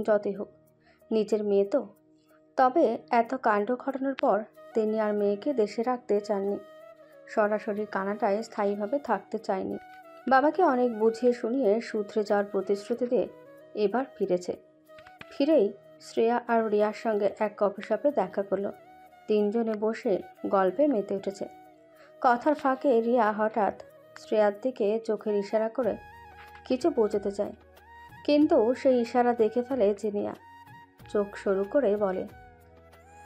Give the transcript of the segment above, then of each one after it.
যতই হোক, নিজের মেয়ে তো। তবে এত কাণ্ড ঘটানোর পর তিনি আর মেয়েকে দেশে রাখতে চাননি। সরাসরি কানাডায় স্থায়ীভাবে থাকতে চায়নি। বাবাকে অনেক বুঝিয়ে শুনিয়ে শুধরে যাওয়ার প্রতিশ্রুতি দিয়ে এবার ফিরেছে। ফিরেই শ্রেয়া আর রিয়ার সঙ্গে এক কফি শপে দেখা করলো। তিনজনে বসে গল্পে মেতে উঠেছে। কথার ফাঁকে রিয়া হঠাৎ শ্রেয়ার দিকে চোখের ইশারা করে কিছু বোঝাতে চায়, কিন্তু সেই ইশারা দেখে ফেলে জিনিয়া। চোখ সরু করে বলে,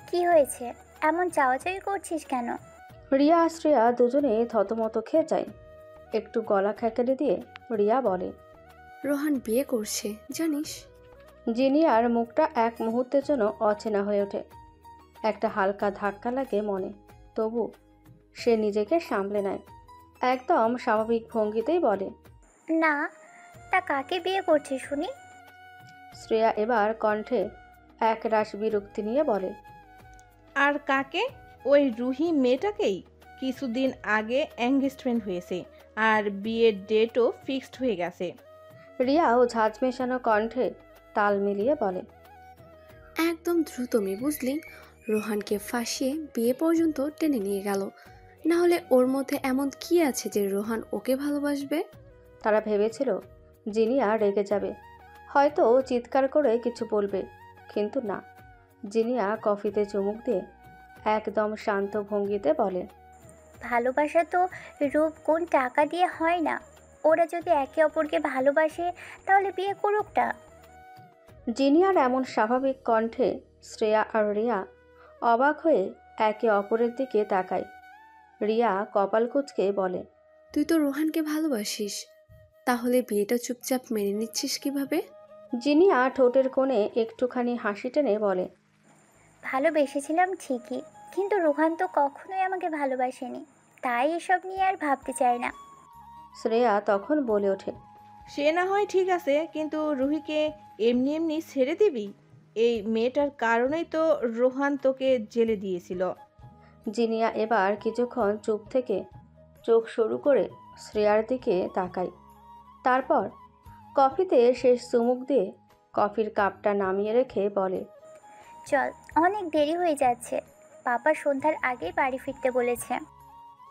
কি হয়েছে? এমন চাওয়াচাওয়ি করছিস কেন? রিয়া আর শ্রেয়া দুজনে থতমত খেয়ে যায়। একটু গলা খেঁকারি দিয়ে রিয়া বলে, রোহান বিয়ে করছে জানিস? জিনিয়ার মুখটা এক মুহূর্তের জন্য অচেনা হয়ে ওঠে। একটা হালকা ধাক্কা লাগে মনে, তবু সে নিজেকে সামলে নেয়। একদম স্বাভাবিক ভঙ্গিতেই বলে, না, তা কাকে বিয়ে করছিস শুনি? শ্রেয়া এবার কণ্ঠে একরাশ বিরক্তি নিয়ে বলে, আর কাকে? ওই রুহি মেয়েটাকেই। কিছুদিন আগে এঙ্গেজমেন্ট হয়েছে, আর বিয়ের ডেটও ফিক্সড হয়ে গেছে। রিয়াও ঝাঁঝ মেশানো কণ্ঠে তাল মিলিয়ে বলে, একদম দ্রুত মেয়ে বুঝলি, রোহানকে ফাঁসিয়ে বিয়ে পর্যন্ত টেনে নিয়ে গেল। না হলে ওর মধ্যে এমন কি আছে যে রোহান ওকে ভালোবাসবে? তারা ভেবেছিল জিনিয়া রেগে যাবে, হয়তো চিৎকার করে কিছু বলবে, কিন্তু না। জিনিয়া কফিতে চুমুক দিয়ে একদম শান্ত ভঙ্গিতে বলে, ভালোবাসা তো রূপ কোন টাকা দিয়ে হয় না। ওরা যদি একে অপরকে ভালোবাসে তাহলে বিয়ে করুকটা। জিনিয়ার এমন স্বাভাবিক কণ্ঠে শ্রেয়া আর রিয়া অবাক হয়ে একে অপরের দিকে তাকায়। রিয়া কপাল কুঁচকে বলে, তুই তো রোহানকে ভালোবাসিস, তাহলে বিয়েটা চুপচাপ মেনে নিচ্ছিস কিভাবে? জিনিয়া ঠোঁটের কোণে একটুখানি হাসি টেনে বলে, ভালোবেসেছিলাম ঠিকই, কিন্তু রোহান তো কখনোই আমাকে ভালোবাসেনি, তাই এসব নিয়ে আর ভাবতে চাই না। শ্রেয়া তখন বলে ওঠে, সে না হয় ঠিক আছে, কিন্তু রুহিকে এমনি এমনি ছেড়ে দিবি? এই মেয়েটার কারণেই তো রোহান তোকে জেলে দিয়েছিল। জিনিয়া এবার কিছুক্ষণ চুপ থেকে চোখ সরু করে শ্রেয়ার দিকে তাকায়। তারপর কফিতে শেষ চুমুক দিয়ে কফির কাপটা নামিয়ে রেখে বলে, চল, অনেক দেরি হয়ে যাচ্ছে। পাপা সন্ধ্যার আগেই বাড়ি ফিরতে বলেছে।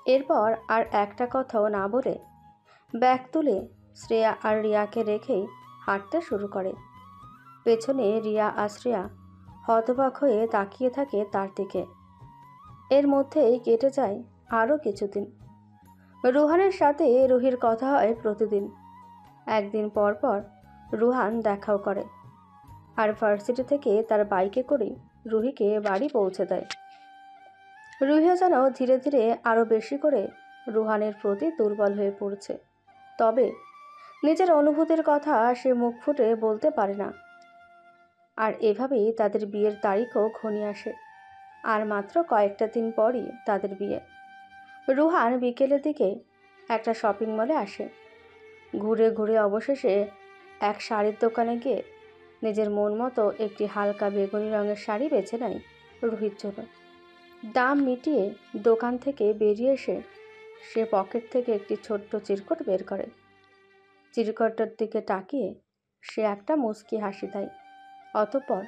এরপর আর একটা কথাও না বলে ব্যাগ তুলে শ্রেয়া আর রিয়াকে রেখেই হাঁটতে শুরু করে। পেছনে রিয়া আর শ্রেয়া হতবাক হয়ে তাকিয়ে থাকে তার দিকে। এর মধ্যেই কেটে যায় আরও কিছুদিন। রুহানের সাথে রুহির কথা হয় প্রতিদিন। একদিন পর পর রুহান দেখাও করে, আর ভার্সিটি থেকে তার বাইকে করে রুহিকে বাড়ি পৌঁছে দেয়। রুহিও যেন ধীরে ধীরে আরও বেশি করে রুহানের প্রতি দুর্বল হয়ে পড়ছে। তবে নিজের অনুভূতির কথা সে মুখ ফুটে বলতে পারে না। আর এভাবেই তাদের বিয়ের তারিখও ঘনিয়ে আসে। আর মাত্র কয়েকটা দিন পরই তাদের বিয়ে। রুহান বিকেলের দিকে একটা শপিং মলে আসে। ঘুরে ঘুরে অবশেষে এক শাড়ির দোকানে গিয়ে নিজের মন মতো একটি হালকা বেগুনি রঙের শাড়ি বেছে নেয় রুহির জন্য। দাম মিটিয়ে দোকান থেকে বেরিয়ে এসে সে পকেট থেকে একটি ছোট্ট চিরকুট বের করে। চিরকুটটার দিকে তাকিয়ে সে একটা মুচকি হাসি দেয়। অতঃপর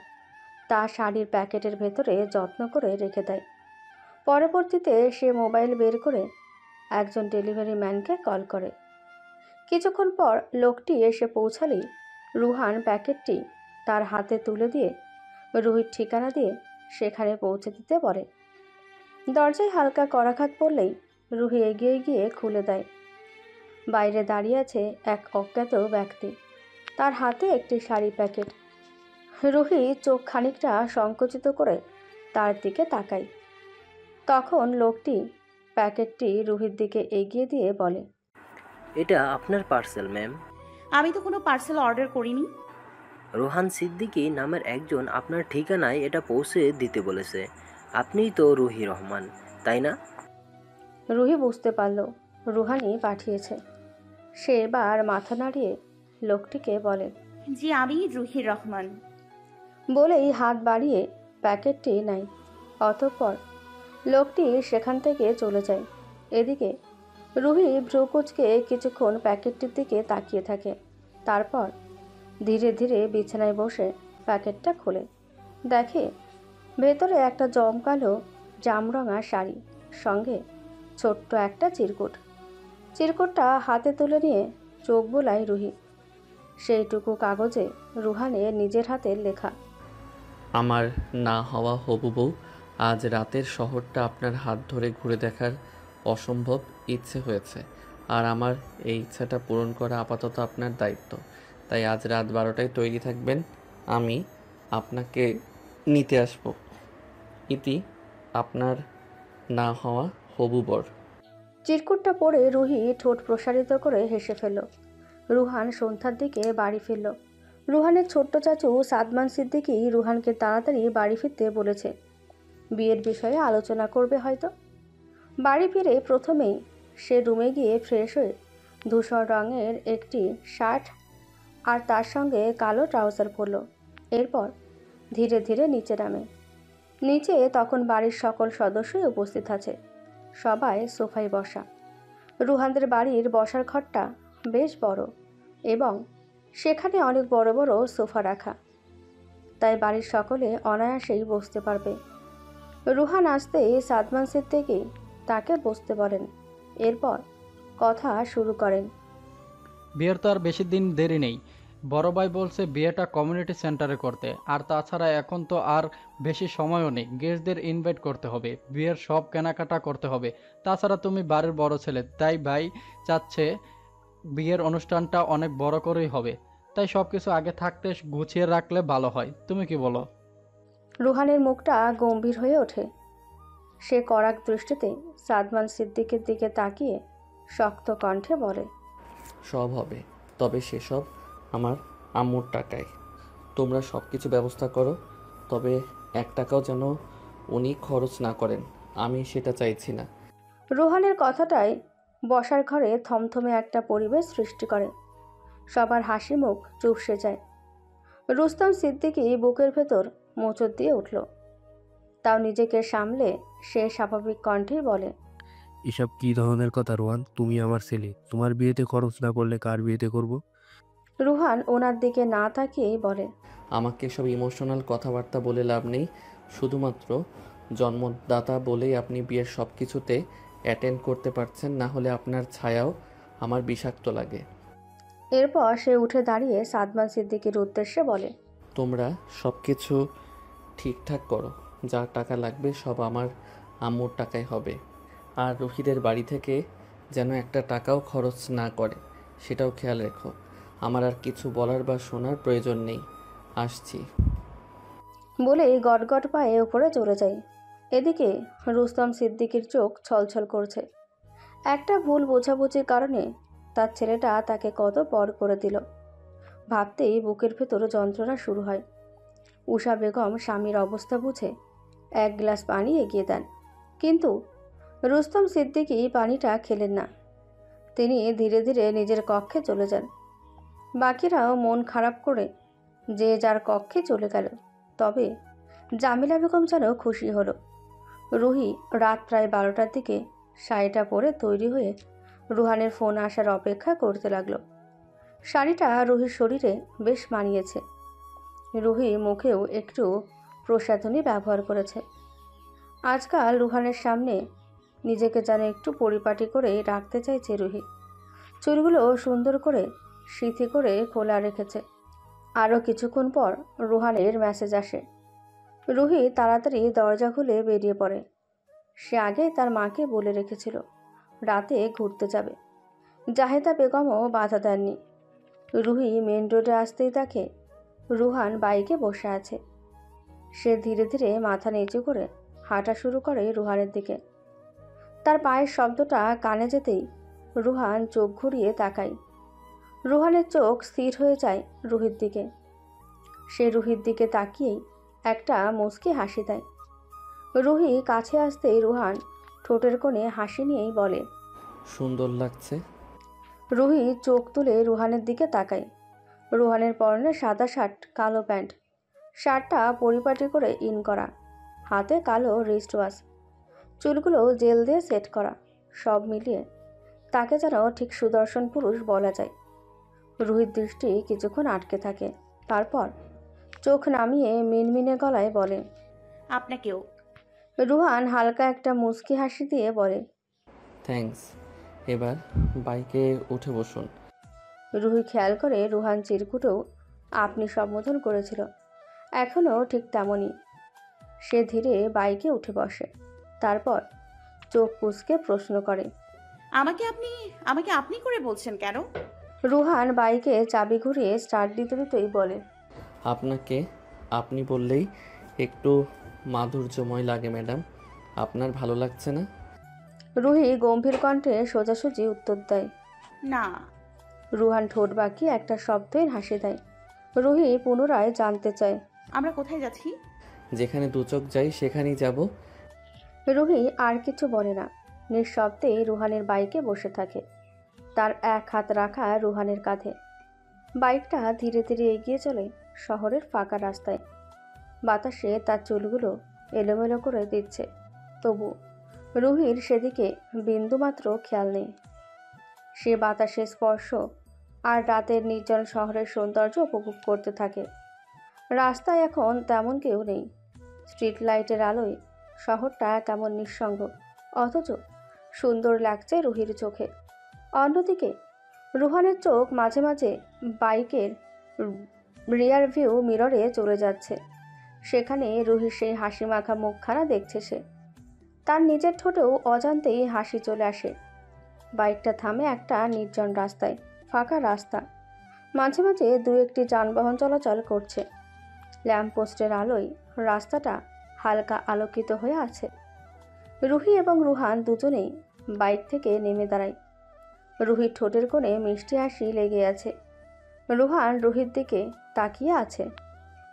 তা শাড়ির প্যাকেটের ভেতরে যত্ন করে রেখে দেয়। পরবর্তীতে সে মোবাইল বের করে একজন ডেলিভারি ম্যানকে কল করে। কিছুক্ষণ পর লোকটি এসে পৌঁছালেই রুহান প্যাকেটটি তার হাতে তুলে দিয়ে রুহির ঠিকানা দিয়ে সেখানে পৌঁছে দিতে বলে। দরজায় হালকা করাঘাত পড়লেই রুহি এগিয়ে গিয়ে খুলে দেয়। বাইরে দাঁড়িয়ে আছে এক অজ্ঞাত ব্যক্তি, তার হাতে একটি শাড়ি প্যাকেট। রুহি চোখ খানিকটা সংকুচিত করে তার দিকে তাকায়। তখন লোকটি প্যাকেটটি রুহির দিকে এগিয়ে দিয়ে বলে, এটা আপনার পার্সেল ম্যাম। আমি তো কোনো পার্সেল অর্ডার করিনি। রোহান সিদ্দিকী নামের একজন আপনার ঠিকানায় এটা পৌঁছে দিতে বলেছে। আপনিই তো রুহি রহমান, তাই না? রুহি বুঝতে পারল রুহানি পাঠিয়েছে। সে এবার মাথা নাড়িয়ে লোকটিকে বলে, জি, আমি রুহির রহমান। বলেই হাত বাড়িয়ে প্যাকেটটি নেয়। অতঃপর লোকটি সেখান থেকে চলে যায়। এদিকে রুহি ভ্রুকুচকে কিছুক্ষণ প্যাকেটটির দিকে তাকিয়ে থাকে। তারপর ধীরে ধীরে বিছানায় বসে প্যাকেটটা খুলে দেখে ভেতরে একটা জমকালো জামরঙা শাড়ি, সঙ্গে ছোট্ট একটা চিরকুটটা হাতে তুলে নিয়ে চোখ বোলায় রুহি। সেইটুকু কাগজে রুহানের নিজের হাতের লেখা। আমার না হওয়া হবু বউ, আজ রাতের শহরটা আপনার হাত ধরে ঘুরে দেখার অসম্ভব ইচ্ছে হয়েছে, আর আমার এই ইচ্ছাটা পূরণ করা আপাতত আপনার দায়িত্ব। তাই আজ রাত 12টায় তৈরি থাকবেন, আমি আপনাকে নিতে আসব। ইতি, আপনার না হওয়া হবু বর। চিরকুটটা পড়ে রুহি ঠোঁট প্রসারিত করে হেসে ফেলল। রুহান সন্ধ্যার দিকে বাড়ি ফিরল। রুহানের ছোট্ট চাচু সাদমান সিদ্দিকী রুহানকে তাড়াতাড়ি বাড়ি ফিরতে বলেছে, বিয়ের বিষয়ে আলোচনা করবে হয়তো। বাড়ি ফিরে প্রথমেই সে রুমে গিয়ে ফ্রেশ হয়ে ধূসর রঙের একটি শার্ট আর তার সঙ্গে কালো ট্রাউজার পরল। এরপর ধীরে ধীরে নিচে নামে। নিচে তখন বাড়ির সকল সদস্যই উপস্থিত আছে। সবাই সোফায় বসা। রুহানদের বাড়ির বসার ঘরটা বেশ বড় এবং সেখানে অনেক বড় বড় সোফা রাখা, তাই বাড়ির সকলে অনায়াসেই বসতে পারবে। রুহান আসতেই সাদমান সিদ্দিকী তাকে বসতে বলেন। এরপর কথা শুরু করেন। বিয়ের তো আর বেশি দিন দেরি নেই। বড় ভাই বলছে বিয়েটা কমিউনিটি সেন্টারে করতে, আর তাছাড়া এখন তো আর বেশি সময়ও নেই। গেস্টদের ইনভাইট করতে হবে, বিয়ের সব কেনাকাটা করতে হবে। তাছাড়া তুমি বাড়ির বড় ছেলে, তাই ভাই চাচ্ছে বিয়ের অনুষ্ঠানটা অনেক বড় করেই হবে। তাই সব কিছু আগে থাকতে গুছিয়ে রাখলে ভালো হয়। তুমি কি বলো? রুহানের মুখটা গম্ভীর হয়ে ওঠে। সে কড়াক দৃষ্টিতে সাদমান সিদ্দিকের দিকে তাকিয়ে শক্ত কণ্ঠে বলে, সব হবে, তবে সেসব আমার আম্মুর টাকায়। তোমরা সব কিছু ব্যবস্থা করো, তবে 1 টাকাও যেন উনি খরচ না করেন, আমি সেটা চাইছি না। রুহানের কথাটাই বসার ঘরে থমথমে একটা পরিবেশ সৃষ্টি করে। সবার হাসি মুখ চুপসে যায়। রুস্তম সিদ্দিকী বুকের ভেতর মোচড় দিয়ে উঠল। তাও নিজেকে সামলে সে স্বাভাবিক কণ্ঠেই বলে, এসব কি ধরনের কথা রোহান? তুমি আমার ছেলে, তোমার বিয়েতে খরচ না করলে কার বিয়েতে করব? রুহান ওনার দিকে না তাকিয়েই বলে, আমাকে সব ইমোশনাল কথাবার্তা বলে লাভ নেই। শুধুমাত্র জন্মদাতা বলেই আপনি বিয়ের সব কিছুতে অ্যাটেন্ড করতে পারছেন, না হলে আপনার ছায়াও আমার বিষাক্ত লাগে। এরপর সে উঠে দাঁড়িয়ে সাদমান সিদ্দিকীর উদ্দেশ্যে বলে, তোমরা সব কিছু ঠিকঠাক করো, যা টাকা লাগবে সব আমার আম্মুর টাকায় হবে। আর রুহিদের বাড়ি থেকে যেন 1 টাকাও খরচ না করে, সেটাও খেয়াল রেখো। আমার আর কিছু বলার বা শোনার প্রয়োজন নেই, আসছি। বলেই গটগট পায়ে উপরে চলে যায়। এদিকে রুস্তম সিদ্দিকীর চোখ ছলছল করছে। একটা ভুল বোঝাবুঝির কারণে তার ছেলেটা তাকে কত পর করে দিল। ভাবতেই বুকের ভেতর যন্ত্রণা শুরু হয়। উষা বেগম স্বামীর অবস্থা বুঝে 1 গ্লাস পানি এগিয়ে দেন, কিন্তু রুস্তম সিদ্দিকী পানিটা খেলেন না। তিনি ধীরে ধীরে নিজের কক্ষে চলে যান। বাকিরাও মন খারাপ করে যে যার কক্ষে চলে গেল। তবে জামিলা বেগম যেন খুশি হলো। রুহি রাত প্রায় 12টার দিকে শাড়িটা পরে তৈরি হয়ে রুহানের ফোন আসার অপেক্ষা করতে লাগলো। শাড়িটা রুহির শরীরে বেশ মানিয়েছে। রুহি মুখেও একটু প্রসাধনী ব্যবহার করেছে। আজকাল রুহানের সামনে নিজেকে যেন একটু পরিপাটি করে রাখতে চাইছে রুহি। চুলগুলো সুন্দর করে সিথি করে খোলা রেখেছে। আরও কিছুক্ষণ পর রুহানের মেসেজ আসে। রুহি তাড়াতাড়ি দরজা খুলে বেরিয়ে পড়ে। সে আগেই তার মাকে বলে রেখেছিল রাতে ঘুরতে যাবে। জাহেদা বেগমও বাধা দেননি। রুহি মেন রোডে আসতেই দেখে রুহান বাইকে বসে আছে। সে ধীরে ধীরে মাথা নিচু করে হাঁটা শুরু করে রুহানের দিকে। তার পায়ের শব্দটা কানে যেতেই রুহান চোখ ঘুরিয়ে তাকায়। রুহানের চোখ স্থির হয়ে যায় রুহির দিকে। সে রুহির দিকে তাকিয়েই একটা মুচকি হাসি দেয়। রুহি কাছে আসতেই রুহান ঠোঁটের কোণে হাসি নিয়েই বলে, সুন্দর লাগছে। রুহি চোখ তুলে রুহানের দিকে তাকায়। রুহানের পরনে সাদা শার্ট, কালো প্যান্ট। শার্টটা পরিপাটি করে ইন করা, হাতে কালো রিস্ট ওয়াচ, চুলগুলো জেল দিয়ে সেট করা। সব মিলিয়ে তাকে যেন ঠিক সুদর্শন পুরুষ বলা যায়। রুহির দৃষ্টি কিছুক্ষণ আটকে থাকে, তারপর চোখ নামিয়ে মিনমিনে গলায় বলে, আপনাকেও। রুহান হালকা একটা মুচকি হাসি দিয়ে বলে, থ্যাঙ্কস। এবার বাইকে উঠে বসুন। রুহি খেয়াল করে রুহান চিরকুটেও আপনি সম্বোধন করেছিল, এখনও ঠিক তেমনই। সে ধীরে বাইকে উঠে বসে, তারপর চোখ কুঁচকে প্রশ্ন করে, আমাকে আপনি করে বলছেন কেন? রুহান বাইকে চাবি ঘুরিয়ে স্টার্ট দিতে দিতেই বলে, আপনাকে আপনি বললেই একটু মাধুর্যময় লাগে ম্যাডাম। আপনার ভালো লাগছে না? রুহি গম্ভীর কণ্ঠে সোজাসুজি উত্তর দেয়, না। রুহান ঠোঁট বাঁকিয়ে একটা শব্দহীন হাসি দেয়। রুহি পুনরায় জানতে চায়, আমরা কোথায় যাচ্ছি? যেখানে দু চোখ যাই সেখানেই যাব। রুহি আর কিছু বলে না, নিঃশব্দেই রুহানের বাইকে বসে থাকে, তার এক হাত রাখা রুহানের কাঁধে। বাইকটা ধীরে ধীরে এগিয়ে চলে শহরের ফাঁকা রাস্তায়। বাতাসে তার চুলগুলো এলোমেলো করে দিচ্ছে, তবু রুহির সেদিকে বিন্দুমাত্র খেয়াল নেই। সে বাতাসের স্পর্শ আর রাতের নির্জন শহরের সৌন্দর্য উপভোগ করতে থাকে। রাস্তায় এখন তেমন কেউ নেই, স্ট্রিট লাইটের আলোয় শহরটা কেমন নিঃসঙ্গ, অথচ সুন্দর লাগছে রুহির চোখে। অন্যদিকে রুহানের চোখ মাঝে মাঝে বাইকের রিয়ার ভিউ মিররে চলে যাচ্ছে, সেখানে রুহির সেই হাসি মাখা মুখখানা দেখছে সে। তার নিজের ঠোঁটেও অজান্তেই হাসি চলে আসে। বাইকটা থামে একটা নির্জন রাস্তায়, ফাঁকা রাস্তা, মাঝে মাঝে দু একটি যানবাহন চলাচল করছে। ল্যাম্পপোস্টের আলোয় রাস্তাটা হালকা আলোকিত হয়ে আছে। রুহি এবং রুহান দুজনেই বাইক থেকে নেমে দাঁড়ায়। রুহির ঠোঁটের কোণে মিষ্টি হাসি লেগে আছে। রুহান রুহির দিকে তাকিয়ে আছে।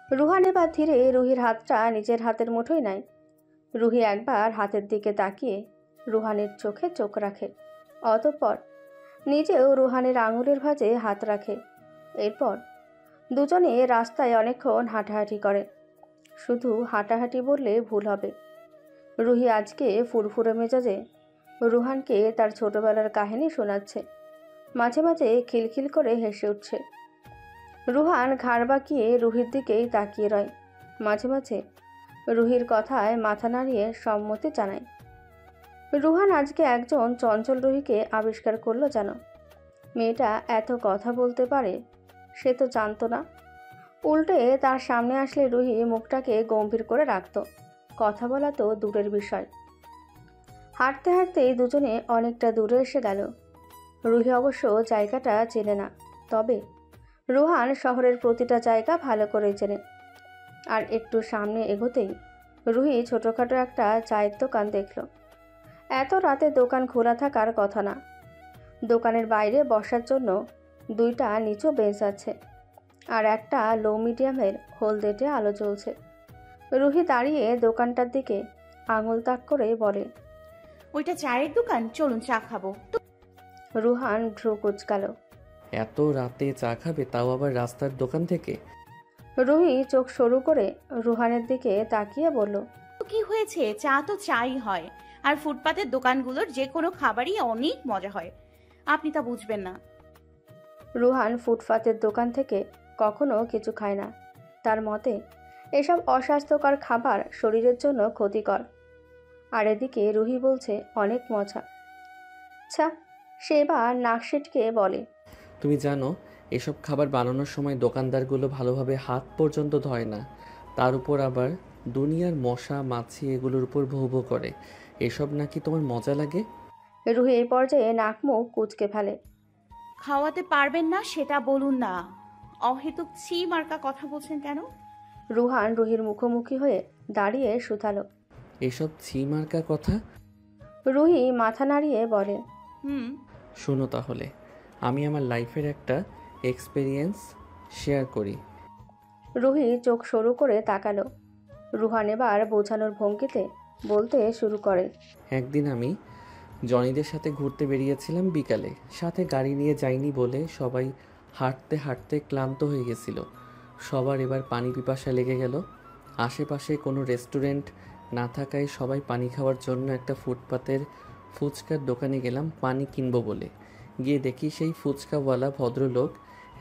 রুহান এবার ধীরে রুহির হাতটা নিজের হাতের মুঠোয় নেয়। রুহি একবার হাতের দিকে তাকিয়ে রুহানের চোখে চোখ রাখে, অতঃপর নিজেও রুহানের আঙুলের ভাঁজে হাত রাখে। এরপর দুজনে রাস্তায় অনেকক্ষণ হাঁটাহাঁটি করে। শুধু হাঁটাহাঁটি বললে ভুল হবে। রুহি আজকে ফুরফুরে মেজাজে রুহানকে তার ছোটবেলার কাহিনী শোনাচ্ছে, মাঝে মাঝে খিলখিল করে হেসে উঠছে। রুহান ঘাড় বাঁকিয়ে রুহির দিকেই তাকিয়ে রয়, মাঝে মাঝে রুহির কথায় মাথা নাড়িয়ে সম্মতি জানায়। রুহান আজকে একজন চঞ্চল রুহিকে আবিষ্কার করলো যেন। মেয়েটা এত কথা বলতে পারে সে তো জানতো না। উল্টে তার সামনে আসলে রুহি মুখটাকে গম্ভীর করে রাখত, কথা বলা তো দূরের বিষয়। হাঁটতে হাঁটতেই দুজনে অনেকটা দূরে এসে গেল। রুহি অবশ্য জায়গাটা চেনে না, তবে রুহান শহরের প্রতিটা জায়গা ভালো করে চেনে। আর একটু সামনে এগোতেই রুহি ছোটোখাটো একটা চায়ের দোকান দেখল। এত রাতে দোকান খোলা থাকার কথা না। দোকানের বাইরে বসার জন্য দুইটা নিচু বেঞ্চ আছে, আর একটা লো মিডিয়ামের হলদেটে আলো জ্বলছে। রুহি দাঁড়িয়ে দোকানটার দিকে আঙুল তাক করে বলে, ওইটা চায়ের দোকান, চলুন চা খাবো। রুহান ভ্রু কুঁচকাল। এত রাতে চা খাবে, তাও আবার রাস্তার দোকান থেকে? রুহি চোখ সরু করে রুহানের দিকে তাকিয়ে বলল, তো কি হয়েছে, চা তো চাই হয়, আর ফুটপাতের দোকানগুলোর যে কোনো খাবারই অনেক মজা হয়, আপনি তা বুঝবেন না। রুহান ফুটপাতের দোকান থেকে কখনো কিছু খায় না। তার মতে এসব অস্বাস্থ্যকর খাবার শরীরের জন্য ক্ষতিকর। আর এদিকে রুহি বলছে অনেক মজা। আচ্ছা, সে এবার নাক সিটকে বলে, তুমি জানো এসব খাবার বানানোর সময় দোকানদারগুলো ভালোভাবে হাত পর্যন্ত ধয় না, তার উপর আবার দুনিয়ার মশা মাছি এগুলোর উপর ভৌ ভৌ করে। এসব নাকি তোমার মজা লাগে? রুহি এই পর্যায়ে নাক মুখ কুঁচকে ফেলে। খাওয়াতে পারবেন না সেটা বলুন না, অহেতুক ছি মার্কা কথা বলছেন কেন? রুহান রুহির মুখোমুখি হয়ে দাঁড়িয়ে শুধালো। এসব ছিমার্কা কথা? রুহি মাথা নাড়িয়ে বলে, শোনো তাহলে, আমি আমার লাইফের একটা এক্সপেরিয়েন্স শেয়ার করি। রুহি চোখ সরু করে তাকালো। রুহান এবার বোঝানোর ভঙ্গিতে বলতে শুরু করে, একদিন আমি জনিদের সাথে ঘুরতে বেরিয়েছিলাম বিকালে। সাথে গাড়ি নিয়ে যাইনি বলে সবাই হাঁটতে হাঁটতে ক্লান্ত হয়ে গেছিল। সবার এবার পানি পিপাসা লেগে গেল। আশেপাশে কোনো রেস্টুরেন্ট না থাকায় সবাই পানি খাওয়ার জন্য একটা ফুটপাতের ফুচকার দোকানে গেলাম পানি কিনবো বলে। গিয়ে দেখি সেই ফুচকাওয়ালা ভদ্রলোক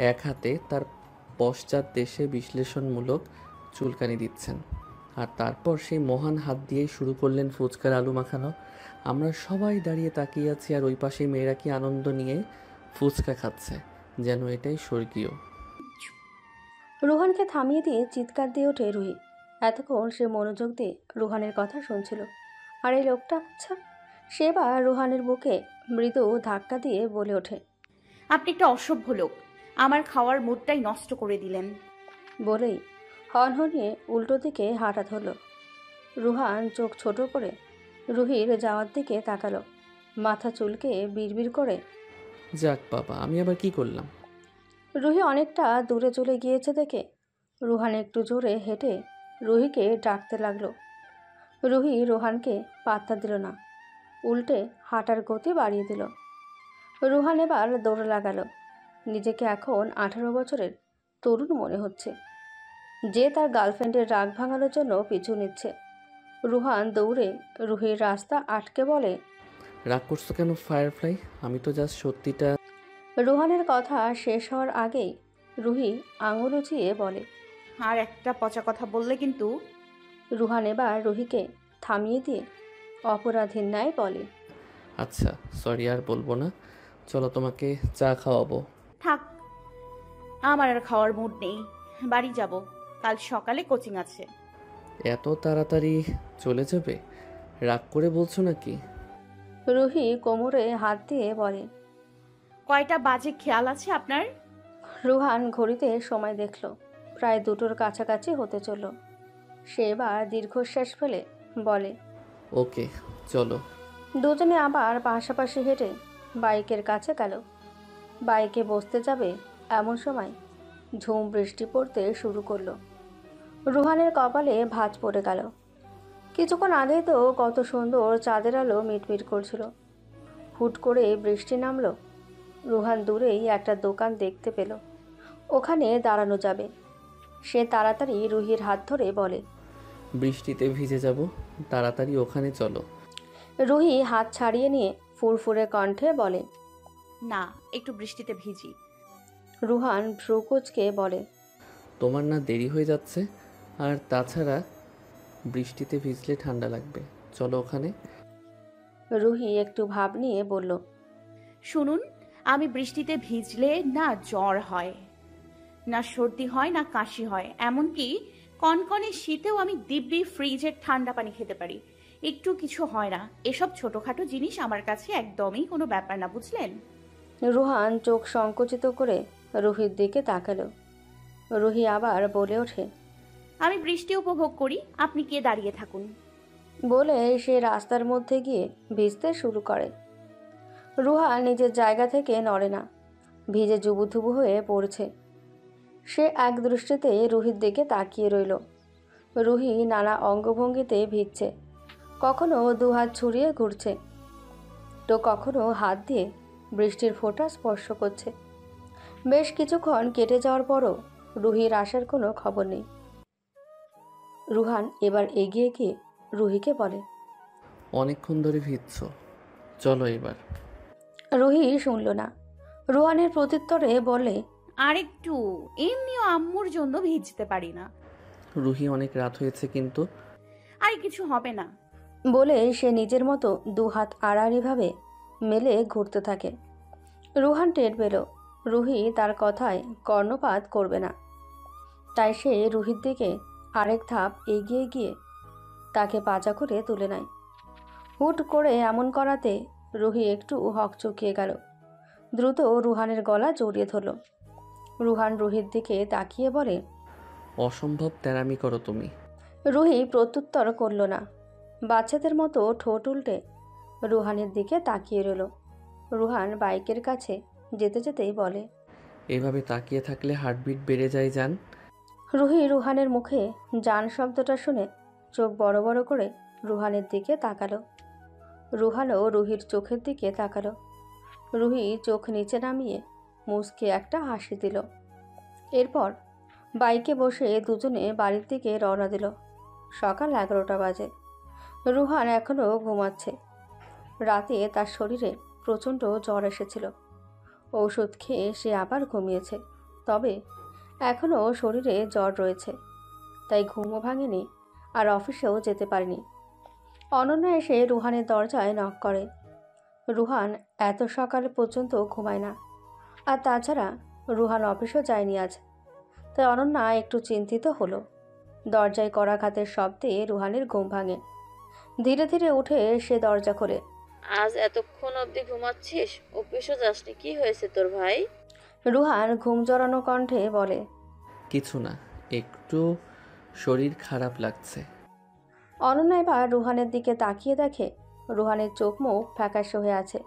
এক হাতে তার পশ্চাৎ দেশে বিশ্লেষণমূলক চুলকানি দিচ্ছেন। আর তারপর সেই মহান হাত দিয়েই শুরু করলেন ফুচকার আলু মাখানো। আমরা সবাই দাঁড়িয়ে তাকিয়ে আছি, আর ওই পাশে মেয়েরা কি আনন্দ নিয়ে ফুচকা খাচ্ছে, যেন এটাই স্বর্গীয়। রুহানকে থামিয়ে দিয়ে চিৎকার দিয়ে ওঠে রুহি। এতক্ষণ সে মনোযোগ দিয়ে রুহানের কথা শুনছিল, আর এই লোকটা, আচ্ছা। সে বা রুহানের বুকে মৃদু ধাক্কা দিয়ে বলে ওঠে, আপনি একটা অসভ্য লোক, আমার খাওয়ার মুডটাই নষ্ট করে দিলেন। বলেই হনহনিয়ে উল্টো দিকে হাঁটা ধরল। রুহান চোখ ছোট করে রুহির যাওয়ার দিকে তাকালো, মাথা চুলকে বিড়বিড় করে, যাক বাবা, আমি আবার কি করলাম? রুহি অনেকটা দূরে চলে গিয়েছে দেখে রুহান একটু জোরে হেঁটে রুহিকে ডাকতে লাগলো। রুহি রুহানকে পাত্তা দিল না, উল্টে হাঁটার গতি বাড়িয়ে দিল। রুহান এবার দৌড়ে লাগালো। নিজেকে এখন 18 বছরের তরুণ মনে হচ্ছে, যে তার গার্লফ্রেন্ডের রাগ ভাঙানোর জন্য পিছু নিচ্ছে। রুহান দৌড়ে রুহির রাস্তা আটকে বলে, রাগ করছো কেন ফায়ারফ্লাই? আমি তো জাস্ট সত্যিটা। রুহানের কথা শেষ হওয়ার আগেই রুহি আঙুল উঁচিয়ে বলে, আর একটা পচা কথা বললে কিন্তু। রুহান এবার রুহিকে থামিয়ে দিয়ে অপরাধীর ন্যায় বলে, আচ্ছা সরি, আর বলবো না, চলো তোমাকে চা খাওয়াবো। থাক, আমার আর খাওয়ার মুড নেই, বাড়ি যাব, কাল সকালে কোচিং আছে। এত তাড়াতাড়ি চলে যাবে? রাগ করে বলছো নাকি? রুহি কোমরে হাত দিয়ে বলে, কয়টা বাজে খেয়াল আছে আপনার? রুহান ঘড়িতে সময় দেখল, প্রায় 2টোর কাছাকাছি হতে চলল। সে এবার দীর্ঘশ্বাস ফেলে বলে, ওকে চলো। দুজনে আবার পাশাপাশি হেঁটে বাইকের কাছে গেল। বাইকে বসতে যাবে এমন সময় ঝুম বৃষ্টি পড়তে শুরু করলো। রুহানের কপালে ভাঁজ পড়ে গেল। কিছুক্ষণ আগে তো কত সুন্দর চাঁদের আলো মিটমিট করছিল, হুট করে বৃষ্টি নামলো। রুহান দূরেই একটা দোকান দেখতে পেল, ওখানে দাঁড়ানো যাবে। সে তাড়াতাড়ি রুহির হাত ধরে বলে, বৃষ্টিতে ভিজে যাব, তাড়াতাড়ি ওখানে চলো। রুহি হাত ছাড়িয়ে নিয়ে ফুরফুরে কণ্ঠে বলে, না, একটু বৃষ্টিতে ভিজি। রুহান ভ্রুকুচকে বলে, তোমার না দেরি হয়ে যাচ্ছে, আর তাছাড়া বৃষ্টিতে ভিজলে ঠান্ডা লাগবে, চলো ওখানে। রুহি একটু ভাব নিয়ে বলল, শুনুন, আমি বৃষ্টিতে ভিজলে না জ্বর হয়, না সর্দি হয়, না কাশি হয়, এমনকি কনকনে শীতেও আমি দিব্যি ফ্রিজের ঠান্ডা পানি খেতে পারি, একটু কিছু হয় না। এসব ছোটখাটো জিনিস আমার কাছে একদমই কোনো ব্যাপার না, বুঝলেন? রুহান চোখ সংকুচিত করে রুহির দিকে তাকালো। রুহি আবার বলে ওঠে, আমি বৃষ্টি উপভোগ করি, আপনি কে দাঁড়িয়ে থাকুন। বলে সে রাস্তার মধ্যে গিয়ে ভিজতে শুরু করে। রুহান নিজের জায়গা থেকে নড়ে না, ভিজে জুবুথুবু হয়ে পড়ছে। সে এক দৃষ্টিতে রুহির দিকে তাকিয়ে রইল। রুহি নানা অঙ্গভঙ্গিতে ভিজছে, কখনো দুহাত ছড়িয়ে ঘুরছে, তো কখনো হাত দিয়ে বৃষ্টির ফোঁটা স্পর্শ করছে। বেশ কিছুক্ষণ কেটে যাওয়ার পরও রুহির আসার কোনো খবর নেই। রুহান এবার এগিয়ে গিয়ে রুহিকে বলে, অনেকক্ষণ ধরে ভিজছ, চলো এবার। রুহি শুনল না। রুহানের প্রত্যুত্তরে বলে, আরেকটু, এমনিও আম্মুর জন্য ভিজতে পারি না। রুহি, অনেক রাত হয়েছে কিন্তু। আর কিছু হবে না। বলে সে নিজের মতো দুহাত আড়াআড়িভাবে মেলে ঘুরতে থাকে। রুহান টের পেল রুহি তার কথায় কর্ণপাত করবে না, তাই সে রুহির দিকে আরেক ধাপ এগিয়ে গিয়ে তাকে পাজা করে তুলে নেয়। হুট করে এমন করাতে রুহি একটু হকচকিয়ে গেল। দ্রুত রুহানের গলা জড়িয়ে ধরল। রুহান রুহির দিকে তাকিয়ে বলে, অসম্ভব তেরামি করো তুমি। রুহি প্রত্যুত্তর করল না, বাচ্চাদের মতো ঠোঁট উল্টে রুহানের দিকে তাকিয়ে রইল। রুহান বাইকের কাছে যেতে যেতেই বলে, এভাবে তাকিয়ে থাকলে হার্টবিট বেড়ে যায় জান। রুহি রুহানের মুখে জান শব্দটা শুনে চোখ বড় বড় করে রুহানের দিকে তাকালো। রুহানও রুহির চোখের দিকে তাকালো। রুহি চোখ নিচে নামিয়ে মুচকে একটা হাসি দিল। এরপর বাইকে বসে দুজনে বাড়ির দিকে রওনা দিল। সকাল 11টা বাজে। রুহান এখনও ঘুমাচ্ছে। রাতে তার শরীরে প্রচণ্ড জ্বর এসেছিল। ঔষধ খেয়ে সে আবার ঘুমিয়েছে। তবে এখনও শরীরে জ্বর রয়েছে, তাই ঘুমও ভাঙেনি আর অফিসেও যেতে পারেনি। অনন্যা এসে রুহানের দরজায় নক করে। রুহান এত সকাল পর্যন্ত ঘুমায় না, আর তাছাড়া রুহান অফিসও যায়নি আজ, তাই অনন্যা একটু চিন্তিত হলো। দরজায় করাঘাতের শব্দে রুহানের ঘুম ভাঙে। ধীরে ধীরে উঠে সে দরজা খোলে। আজ এতক্ষণ অবধি ঘুমাচ্ছিস? অফিসও যাসনি? কি হয়েছে তোর ভাই? রুহান ঘুম জড়ানো কণ্ঠে বলে, কিছু না, একটু শরীর খারাপ লাগছে। অনন্যা এবার রুহানের দিকে তাকিয়ে দেখে রুহানের চোখ মুখ ফ্যাকাশে হয়ে আছে।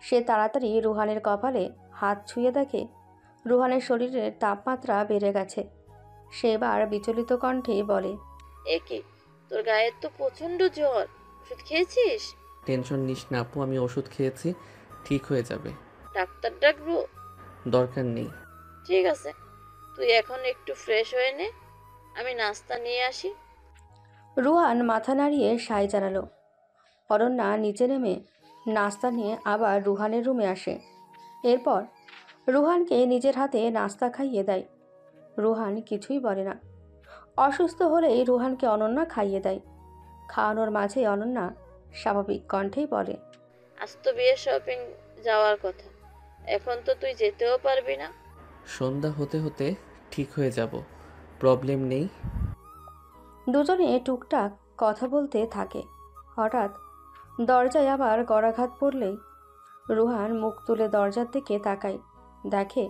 সে তাড়াতাড়ি রুহানের কপালে হাত ছুঁয়ে দেখে রুহানের শরীরের তাপমাত্রা বেড়ে গেছে। সে এবার বিচলিত কণ্ঠে বলে, এ কি, তোর গায়ের তো প্রচন্ড জ্বর, ওষুধ খেয়েছিস? টেনশন নিস না আপু, আমি ওষুধ খেয়েছি, ঠিক হয়ে যাবে। ডাক্তার ডাকবো? দরকার নেই। ঠিক আছে, তুই এখন একটু ফ্রেশ হয়ে নে, আমি নাস্তা নিয়ে আসি। রুহান মাথা নাড়িয়ে সায় জানালো। অনন্যা নিচে নেমে নাস্তা নিয়ে আবার রুহানের রুমে আসে। এরপর রুহানকে নিজের হাতে নাস্তা খাইয়ে দেয়। রুহান কিছুই বলে না। অসুস্থ হলেই রুহানকে অনন্যা খাইয়ে দেয়। খাওয়ানোর মাঝে অনন্যা স্বাভাবিক কণ্ঠেই বলে, আজ তো বিয়ে শপিং যাওয়ার কথা, এখন তো তুই যেতেও পারবি না। সন্ধ্যা হতে হতে ঠিক হয়ে যাব, প্রবলেম নেই। দুজনে টুকটাক কথা বলতে থাকে। হঠাৎ দরজায় আবার গড়াঘাত পড়লেই রুহান মুখ তুলে দরজার দিকে তাকায়। দেখে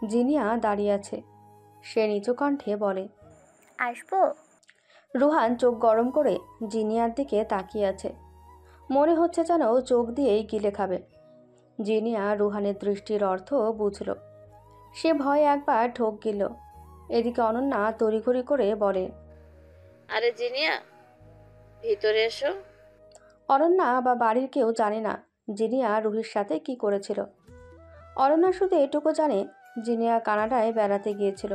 জিনিয়া দাঁড়িয়ে আছে। সে নিচু কণ্ঠে বলে, আসবো? রুহান চোখ গরম করে জিনিয়ার দিকে তাকিয়ে আছে। মনে হচ্ছে যেন চোখ দিয়েই গিলে খাবে। জিনিয়া রুহানের দৃষ্টির অর্থ বুঝল। সে ভয়ে একবার ঢোক গিল। এদিকে অনন্যা তড়িঘড়ি করে বলে, আরে জিনিয়া, ভিতরে এসো। অনন্যা বা বাড়ির কেউ জানে না জিনিয়া রুহির সাথে কি করেছিল। অনন্যা শুধু এটুকু জানে জিনিয়া কানাডায় বেড়াতে গিয়েছিল।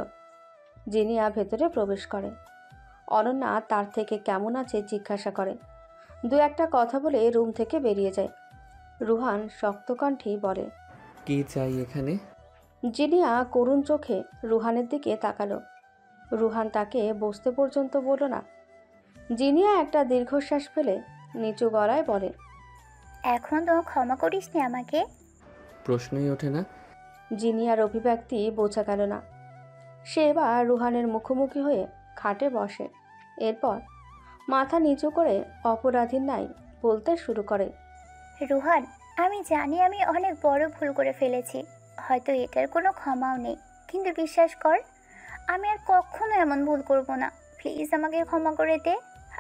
জিনিয়া ভেতরে প্রবেশ করে। অনন্যা তার থেকে কেমন আছে জিজ্ঞাসা করে। দু একটা কথা বলে রুম থেকে বেরিয়ে যায়। রুহান শক্ত কণ্ঠেই বলে, কি চাই এখানে? জিনিয়া করুণ চোখে রুহানের দিকে তাকালো। রুহান তাকে বসতে পর্যন্ত বলল না। জিনিয়া একটা দীর্ঘশ্বাস ফেলে নিচু গলায় বলে, এখন তো ক্ষমা করিসনি আমাকে? প্রশ্নই ওঠে না। জিনিয়ার অভিব্যক্তি বোঝা গেল না। সে এবার রুহানের মুখোমুখি হয়ে খাটে বসে। এরপর মাথা নিচু করে অপরাধীর ন্যায় বলতে শুরু করে, রুহান, আমি জানি আমি অনেক বড় ভুল করে ফেলেছি, হয়তো এটার কোনো ক্ষমাও নেই, কিন্তু বিশ্বাস কর আমি আর কখনো এমন ভুল করব না। প্লিজ আমাকে ক্ষমা করে দে।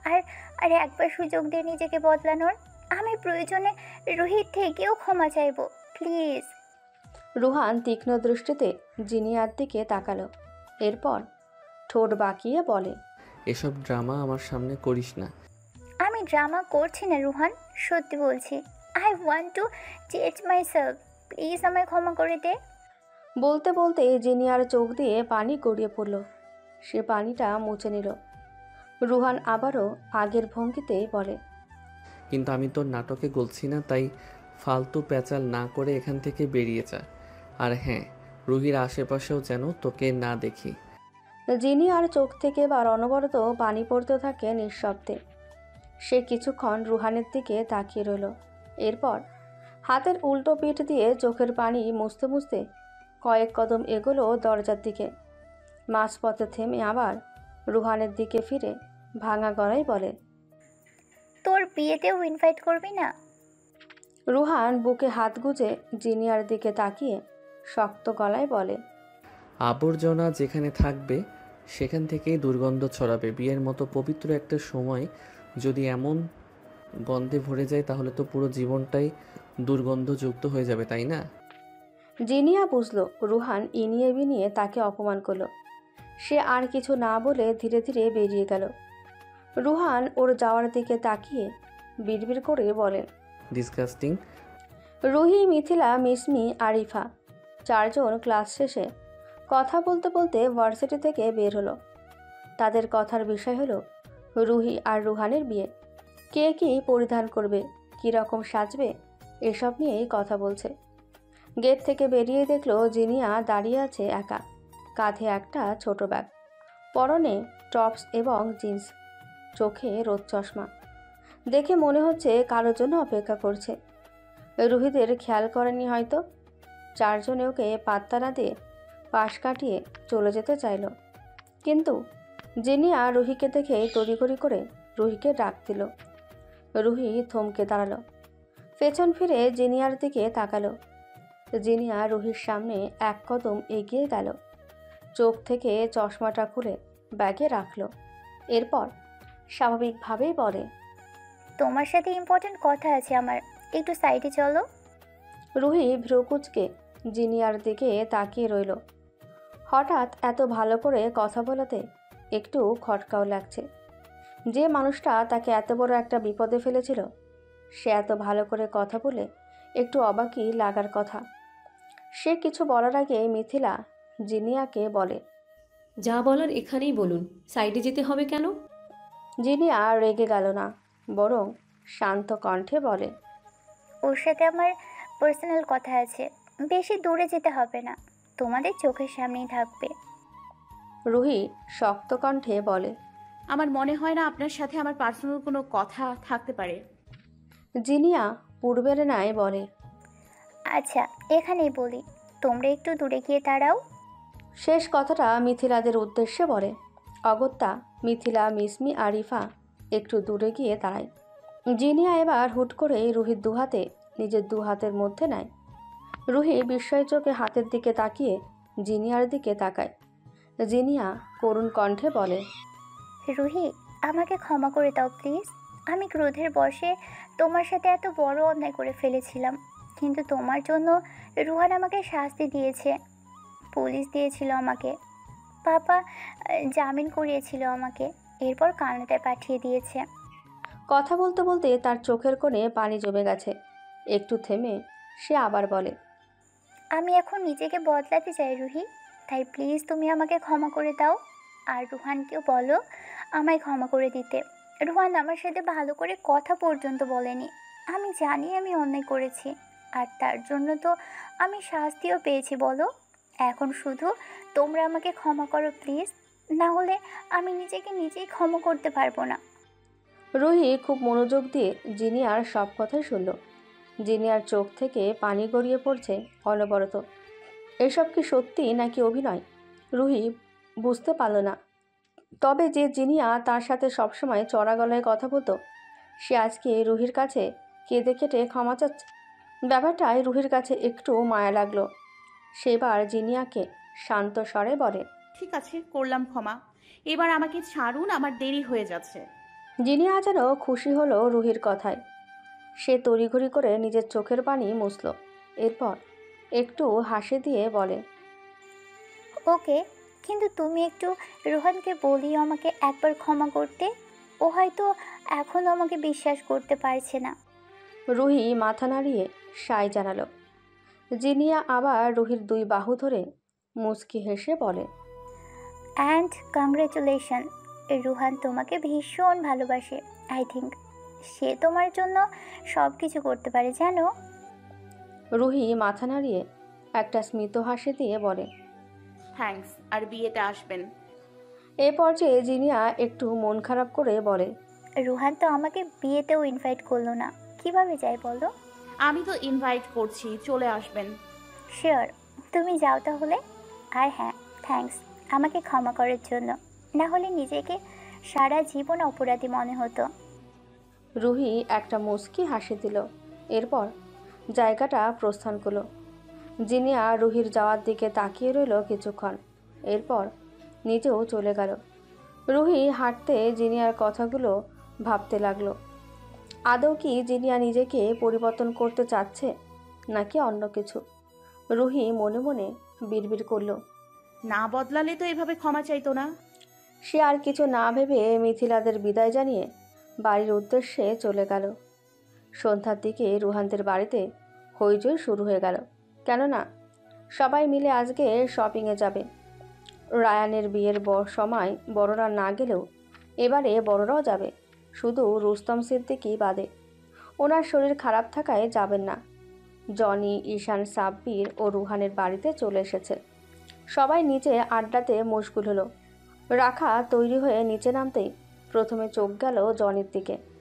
আর আর একবার সুযোগ দে নিজেকে বদলানোর। আমি প্রয়োজনে রুহির থেকেও ক্ষমা চাইবো, প্লিজ। রুহান তীক্ষ্ণ দৃষ্টিতে জিনিয়ার দিকে তাকালো। এরপর ঠোঁট বাঁকিয়ে বলে, এসব ড্রামা আমার সামনে করিস না। আমি ড্রামা করছি না রুহান, সত্যি বলছি। I want to change my self, please আমায় ক্ষমা করে দে। বলতে বলতে জিনিয়ার চোখ দিয়ে পানি গড়িয়ে পড়ল। সে পানিটা মুছে নিল। রুহান আবারও আগের ভঙ্গিতেই বলে, কিন্তু আমি তোর নাটকে গলছি না, তাই ফালতু প্যাচাল না করে এখান থেকে বেরিয়ে যা। আর হ্যাঁ, রুহির আশেপাশেও যেন তোকে না দেখি। জিনিয়ার চোখ থেকে এবার অনবরত পানি পড়তে থাকে নিঃশব্দে। সে কিছুক্ষণ রুহানের দিকে তাকিয়ে রইল। এরপর হাতের উল্টো পিঠ দিয়ে চোখের পানি মুছতে মুছতে কয়েক কদম এগোলো দরজার দিকে। মাঝপথে থেমে আবার রুহানের দিকে ফিরে ভাঙা গলায় বলে, তোর বিয়েতেও ইনভাইট করবি না? রুহান বুকে হাত গুজে জিনিয়ার দিকে তাকিয়ে শক্ত গলায় বলে, আবর্জনা যেখানে থাকবে সেখান থেকেই দুর্গন্ধ ছড়াবে। বিয়ের মতো পবিত্র একটা সময় যদি এমন গন্ধে ভরে যায় তাহলে তো পুরো জীবনটাই দুর্গন্ধযুক্ত হয়ে যাবে, তাই না? জিনিয়া বুঝল রুহান ইনিয়ে বিনিয়ে তাকে অপমান করল। সে আর কিছু না বলে ধীরে ধীরে বেরিয়ে গেল। রুহান ওর যাওয়ার দিকে তাকিয়ে বিড়বিড় করে বলেন, ডিসগাস্টিং। রুহি, মিথিলা, মিসমি, আরিফা চারজন ক্লাস শেষে কথা বলতে বলতে ভার্সিটি থেকে বের হলো। তাদের কথার বিষয় হলো রুহি আর রুহানের বিয়ে। কে কী পরিধান করবে, কী রকম সাজবে, এসব নিয়েই কথা বলছে। গেট থেকে বেরিয়ে দেখলো জিনিয়া দাঁড়িয়ে আছে একা। কাঁধে একটা ছোট ব্যাগ, পরনে টপস এবং জিন্স, চোখে রোদ চশমা। দেখে মনে হচ্ছে কারোর জন্য অপেক্ষা করছে। রুহিদের খেয়াল করেনি হয়তো। চারজনে ওকে পাত্তা না দিয়ে পাশ কাটিয়ে চলে যেতে চাইল, কিন্তু জিনিয়া রুহিকে দেখে তড়িঘড়ি করে রুহিকে ডাক দিল। রুহি থমকে দাঁড়ালো, পেছন ফিরে জিনিয়ার দিকে তাকালো। জিনিয়া রুহির সামনে এক কদম এগিয়ে গেল, চোখ থেকে চশমাটা খুলে ব্যাগে রাখলো। এরপর স্বাভাবিকভাবেই বলে, তোমার সাথে ইম্পর্টেন্ট কথা আছে আমার, একটু সাইডে চলো। রুহি ভ্রুকুচকে জিনিয়ার দিকে তাকিয়ে রইল। হঠাৎ এত ভালো করে কথা বলাতে একটু খটকাও লাগছে। যে মানুষটা তাকে এত বড় একটা বিপদে ফেলেছিল, সে এত ভালো করে কথা বলে একটু অবাকই লাগার কথা। সে কিছু বলার আগে মিথিলা জিনিয়াকে বলে, যা বলার এখানেই বলুন, সাইডে যেতে হবে কেন? জিনিয়া রেগে গেল না, বরং শান্ত কণ্ঠে বলে, ওর সাথে আমার পার্সোনাল কথা আছে, বেশি দূরে যেতে হবে না, তোমাদের চোখের সামনেই থাকবে। রুহি শক্ত কণ্ঠে বলে, আমার মনে হয় না আপনার সাথে আমার পার্সোনাল কোনো কথা থাকতে পারে। জিনিয়া পূর্বের ন্যায় বলে, আচ্ছা এখানেই বলি, তোমরা একটু দূরে গিয়ে দাঁড়াও। শেষ কথাটা মিথিলাদের উদ্দেশ্যে বলে। অগত্যা মিথিলা, মিসমি, আরিফা একটু দূরে গিয়ে দাঁড়ায়। জিনিয়া এবার হুট করে রুহির দুহাতে নিজের দু হাতের মধ্যে নেয়। রুহি বিস্ময় চোখে হাতের দিকে তাকিয়ে জিনিয়ার দিকে তাকায়। জিনিয়া করুণ কণ্ঠে বলে, রুহি, আমাকে ক্ষমা করে দাও প্লিজ। আমি ক্রোধের বশে তোমার সাথে এত বড় অন্যায় করে ফেলেছিলাম, কিন্তু তোমার জন্য রুহান আমাকে শাস্তি দিয়েছে, পুলিশ দিয়েছিল আমাকে, পাপা জামিন করিয়েছিল আমাকে, এরপর কানাডায় পাঠিয়ে দিয়েছে। কথা বলতে বলতে তার চোখের কোণে পানি জমে গেছে। একটু থেমে সে আবার বলে, আমি এখন নিজেকে বদলাতে চাই রুহি, তাই প্লিজ তুমি আমাকে ক্ষমা করে দাও। আর রুহানকেও বলো আমায় ক্ষমা করে দিতে। রুহান আমার সাথে ভালো করে কথা পর্যন্ত বলেনি। আমি জানি আমি অন্যায় করেছি, আর তার জন্য তো আমি শাস্তিও পেয়েছি। বলো, এখন শুধু তোমরা আমাকে ক্ষমা করো প্লিজ, না হলে আমি নিজেকে নিজেই ক্ষমা করতে পারবো না। রুহি খুব মনোযোগ দিয়ে জিনিয়ার সব কথাই শুনল। জিনিয়ার চোখ থেকে পানি গড়িয়ে পড়ছে অনবরত। এসব কি সত্যি নাকি অভিনয়, রুহি বুঝতে পারল না। তবে যে জিনিয়া তার সাথে সবসময় চড়া গলায় কথা বলতো, সে আজকে রুহির কাছে কেঁদে কেটে ক্ষমা চাচ্ছে। ব্যাপারটায় রুহির কাছে একটু মায়া লাগলো। সেবার জিনিয়াকে শান্ত স্বরে বলে, ঠিক আছে, করলাম ক্ষমা, এবার আমাকে ছাড়ুন, আমার দেরি হয়ে যাচ্ছে। জিনিয়া যেন খুশি হলো রুহির কথায়। সে তড়িঘড়ি করে নিজের চোখের পানি মুছল। এরপর একটু হাসি দিয়ে বলে, ওকে, কিন্তু তুমি একটু রুহানকে বলিও আমাকে একবার ক্ষমা করতে। ও হয়তো এখনও আমাকে বিশ্বাস করতে পারছে না। রুহি মাথা নাড়িয়ে সায় জানালো। জিনিয়া আবার রুহির দুই বাহু ধরে মুচকি হেসে বলে, অ্যান্ড কংগ্রেচুলেশন, রুহান তোমাকে ভীষণ ভালোবাসে। আই থিঙ্ক সে তোমার জন্য সব কিছু করতে পারে, জানো। রুহি মাথা নাড়িয়ে একটা স্মিত হাসি দিয়ে বলে, থ্যাঙ্কস, আর বিয়েতে আসবেন। এ পর্যায়ে জিনিয়া একটু মন খারাপ করে বলে, রুহান তো আমাকে বিয়েতেও ইনভাইট করলো না, কিভাবে যাই বলো। আমি তো ইনভাইট করছি, চলে আসবেন। শিওর, তুমি যাও তাহলে। আর হ্যাঁ, থ্যাঙ্কস আমাকে ক্ষমা করার জন্য, না হলে নিজেকে সারা জীবন অপরাধী মনে হতো। রুহি একটা মুচকি হাসি দিল। এরপর জায়গাটা প্রস্থান করলো। জিনিয়া রুহির যাওয়ার দিকে তাকিয়ে রইল কিছুক্ষণ, এরপর নিজেও চলে গেল। রুহি হাঁটতে জিনিয়ার কথাগুলো ভাবতে লাগলো। আদৌ কি জিনিয়া নিজেকে পরিবর্তন করতে চাচ্ছে নাকি অন্য কিছু? রুহি মনে মনে বিড়বিড় করলো, না বদলালে তো এভাবে ক্ষমা চাইতো না। সে আর কিছু না ভেবে মিথিলাদের বিদায় জানিয়ে বাড়ির উদ্দেশ্যে চলে গেল। সন্ধ্যার দিকে রুহানদের বাড়িতে হইচই শুরু হয়ে গেল, কেননা সবাই মিলে আজকে শপিংয়ে যাবে। রায়ানের বিয়ের সময় বড়রা না গেলেও এবারে বড়রাও যাবে, শুধু রুস্তম সিদ্দিকী বাদে। ওনার শরীর খারাপ থাকায় যাবেন না। জনি, ঈশান, সাব্বির ও রুহানের বাড়িতে চলে এসেছে। সবাই নিচে আড্ডাতে মশগুল হলো। রাখা তৈরি হয়ে নিচে নামতেই প্রথমে চোখ গেল জনির দিকে।